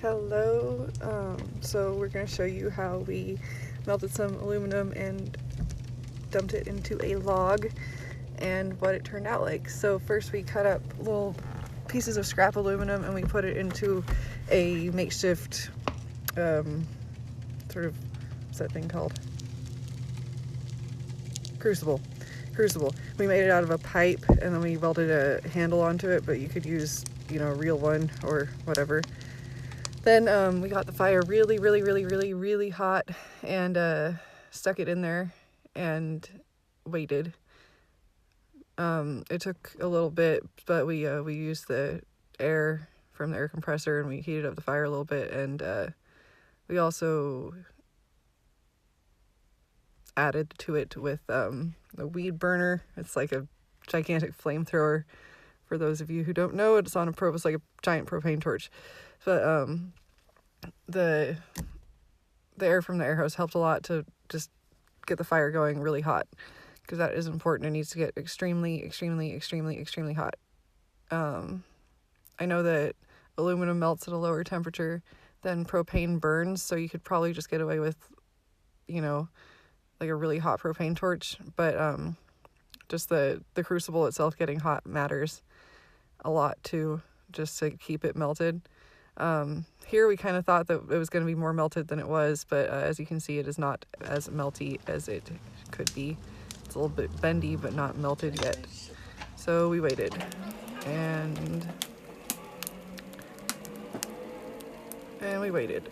Hello, so we're going to show you how we melted some aluminum and dumped it into a log and what it turned out like. So first we cut up little pieces of scrap aluminum and we put it into a makeshift sort of, what's that thing called? Crucible. We made it out of a pipe and then we welded a handle onto it, but you could use, a real one or whatever. Then we got the fire really hot and stuck it in there and waited. It took a little bit, but we used the air from the air compressor and we heated up the fire a little bit, and we also added to it with a weed burner. It's like a gigantic flamethrower. For those of you who don't know, it's like a giant propane torch. But the air from the air hose helped a lot to just get the fire going really hot, because that is important. It needs to get extremely hot. I know that aluminum melts at a lower temperature than propane burns, so you could probably just get away with, like a really hot propane torch, but just the crucible itself getting hot matters a lot too, just to keep it melted. Here we kind of thought that it was going to be more melted than it was, but as you can see, it is not as melty as it could be. It's a little bit bendy, but not melted yet. So we waited, and we waited.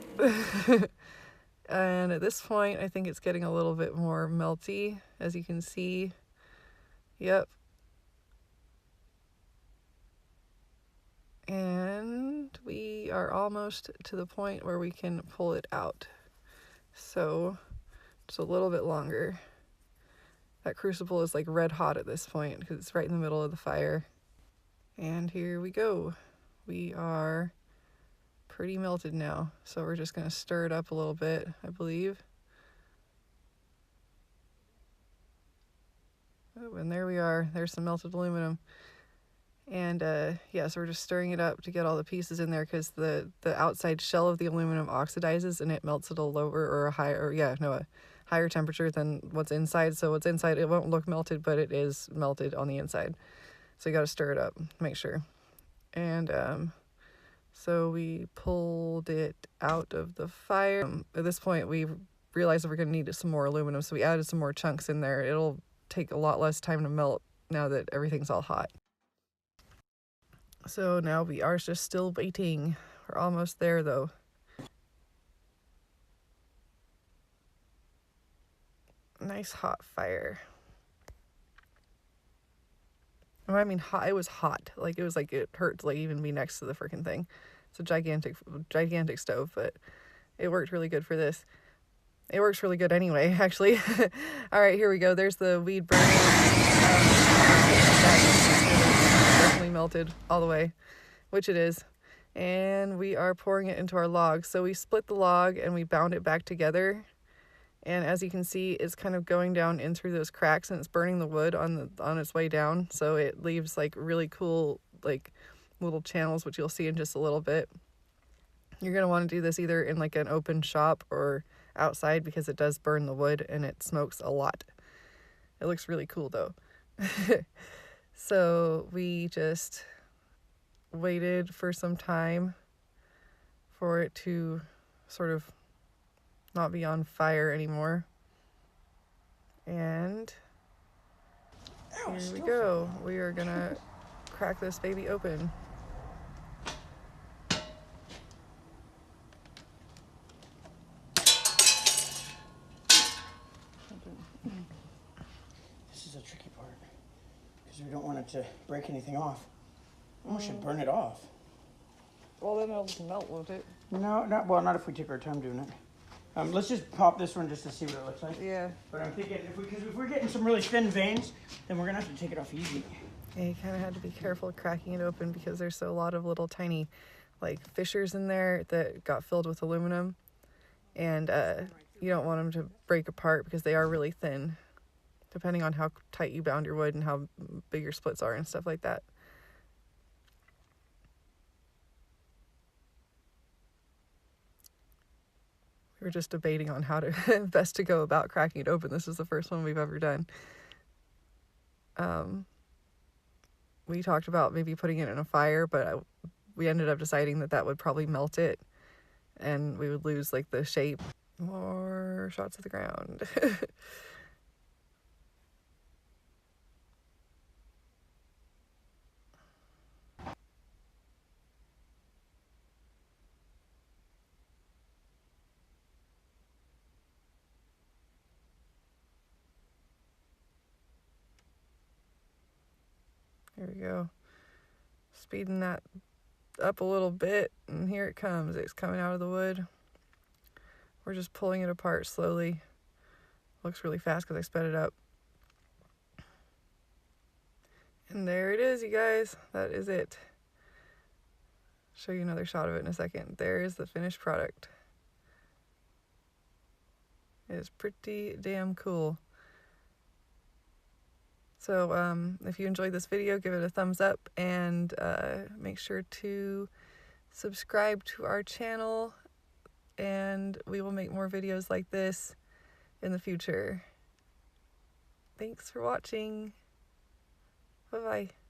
And at this point, I think it's getting a little bit more melty, as you can see. Yep. And we are almost to the point where we can pull it out. So just a little bit longer. That crucible is like red hot at this point because it's right in the middle of the fire. And here we go. We are pretty melted now. So we're just going to stir it up a little bit, I believe. Oh, and there we are. There's some melted aluminum. And yeah, so we're just stirring it up to get all the pieces in there, because the outside shell of the aluminum oxidizes and it melts at a lower or a higher temperature than what's inside. So what's inside, it won't look melted, but it is melted on the inside. So you got to stir it up, make sure. And so we pulled it out of the fire. At this point, we realized that we're going to need some more aluminum, so we added some more chunks in there. It'll take a lot less time to melt now that everything's all hot. So now we are just still waiting. We're almost there though. Nice hot fire. Oh, I mean hot, it was hot. Like it hurt to even be next to the freaking thing. It's a gigantic stove, but it worked really good for this. It works really good anyway, actually. All right, here we go. There's the weed burner. Definitely melted all the way, which it is. And we are pouring it into our log. So we split the log and we bound it back together. And as you can see, it's kind of going down in through those cracks, and it's burning the wood on its way down. So it leaves like really cool like little channels, which you'll see in just a little bit. You're gonna want to do this either in like an open shop or outside, because it does burn the wood and it smokes a lot. It looks really cool though. So we just waited for some time for it to sort of not be on fire anymore. And here we go. We are gonna crack this baby open. This is a tricky part, because we don't want it to break anything off. We should burn it off. Well, then it'll melt, won't it? No, not if we take our time doing it. Let's just pop this one just to see what it looks like. Yeah. But I'm thinking, if we're getting some really thin veins, then we're gonna have to take it off easy. Yeah, you kind of had to be careful cracking it open, because there's a lot of little tiny like fissures in there that got filled with aluminum, and you don't want them to break apart because they are really thin, depending on how tight you bound your wood and how big your splits are and stuff like that. We're just debating on how to best to go about cracking it open. This is the first one we've ever done. We talked about maybe putting it in a fire, but we ended up deciding that that would probably melt it and we would lose like the shape. More shots of the ground. Here we go. Speeding that up a little bit, and here it comes. It's coming out of the wood. We're just pulling it apart slowly. Looks really fast because I sped it up. And there it is, you guys. That is it. Show you another shot of it in a second. There is the finished product. It is pretty damn cool. So if you enjoyed this video, give it a thumbs up and make sure to subscribe to our channel, and we will make more videos like this in the future. Thanks for watching. Bye-bye.